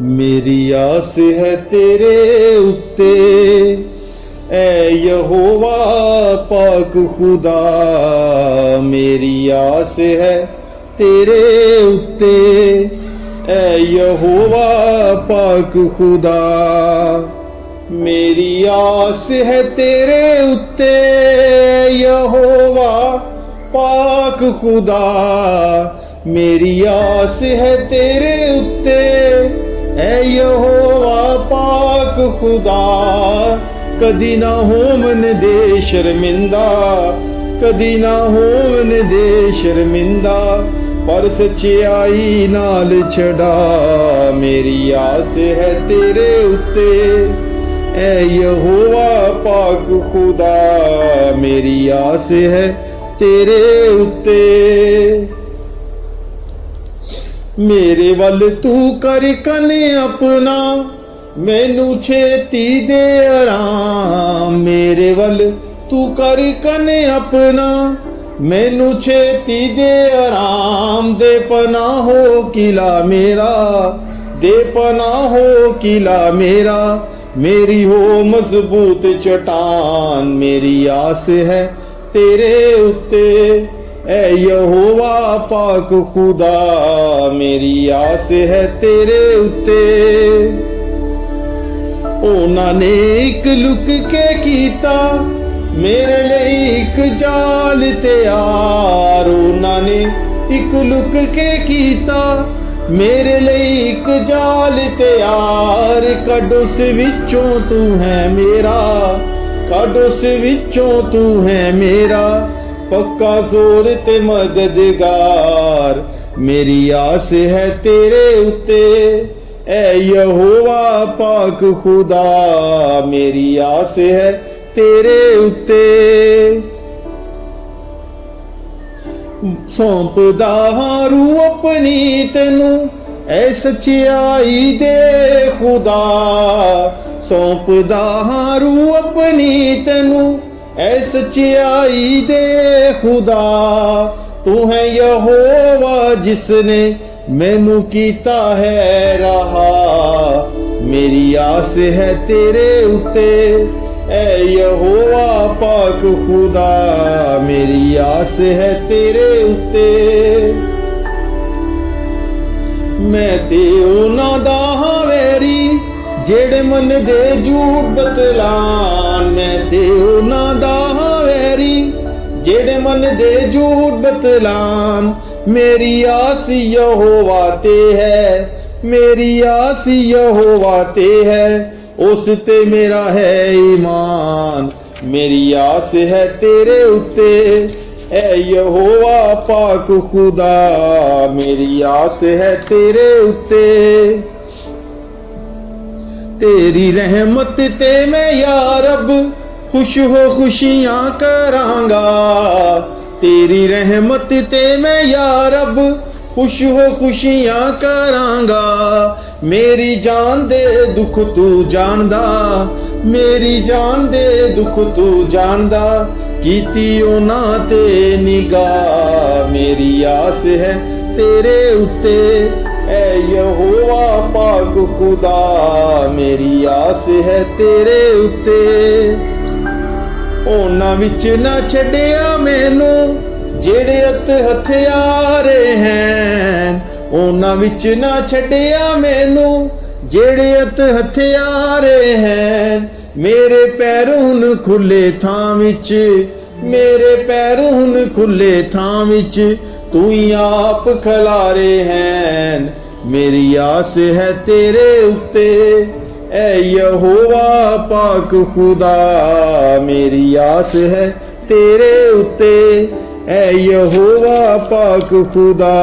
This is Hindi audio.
मेरी आस है तेरे उत्ते ऐ यहोवा पाक खुदा। मेरी आस है तेरे उत्ते ऐ यहोवा पाक खुदा। मेरी आस है तेरे उत्ते यहोवा पाक खुदा। मेरी आस है तेरे उत्ते ऐ यहोवा पाक खुदा। कदी ना होवन दे शर्मिंदा, कदी ना होवन दे शर्मिंदा, पर सच्चाई नाल छड़ा। मेरी आस है तेरे उत्ते ऐ यहोवा पाक खुदा। मेरी आस है तेरे उत्ते। मेरे वल तू कर कने अपना, मैनू छेती दे आराम। मेरे वल तू कर कने अपना, मैनू छेती दे आराम। दे पनाहो किला मेरा, दे पनाहो किला मेरा, मेरी हो मजबूत चट्टान। मेरी आस है तेरे उत्ते ऐ यहोवा पाक खुदा। मेरी आस है तेरे उत्ते। उन्होंने एक लुक के कीता, मेरे लिए एक जाल तैयार। उन्होंने एक लुक के कीता, मेरे लिए एक जाल तैयार। कड उस विचों तू है मेरा, कड उस विचों तू है मेरा, पक्का जोर ते मददगार। मेरी आस है तेरे उत्ते ऐ यहोवा पाक खुदा। मेरी आस है तेरे उत्ते। सौंपदा रू अपनी तेनू ऐ सच्चाई दे खुदा। सौंपदा रू अपनी तेनू ऐ सच्चाई दे खुदा। तू है यहोवा जिसने मैनू कीता है रहा। मेरी आस है तेरे उत्ते ऐ यहोवा पाक खुदा। मेरी आस है तेरे उत्ते। मैं ते उन्हां दा हां वैरी जेड़े मन दे झूठ बतलान। मैं ते उन्हां दा हां वैरी जेड़े मन दे झूठ बतलान। मेरी आस यहोवा ते है, मेरी आस यहोवा ते है, उस ते मेरा है ईमान। मेरी आस है तेरे उत्ते ऐ यहोवा पाक खुदा। मेरी आस है तेरे उत्ते। तेरी रहमत ते मैं या रब खुश हो खुशियां करांगा। तेरी रहमत ते मैं या रब खुश हो खुशियां करांगा। मेरी जान दे दुख तू जानदा, मेरी जान दे दुख तू जानदा, कीती उन्हां ते निगाह। मेरी आस है तेरे उत्ते ऐ यहोवा पाक खुदा। मेरी आस है तेरे उत्ते। उन्हां विच ना छड्डिया मैनू जेड़े हथियारे हैं। उन्हां विच ना छड्डिया मैनू जेड़े हथियारे हैं। मेरे पैर हुन खुले थां विच, मेरे पैर हुन खुले थां विच, तू ही आप खलारे हैं। मेरी आस है तेरे उत्ते ऐ यहोवा पाक खुदा। मेरी आस है तेरे उत्ते ऐ यहोवा पाक खुदा।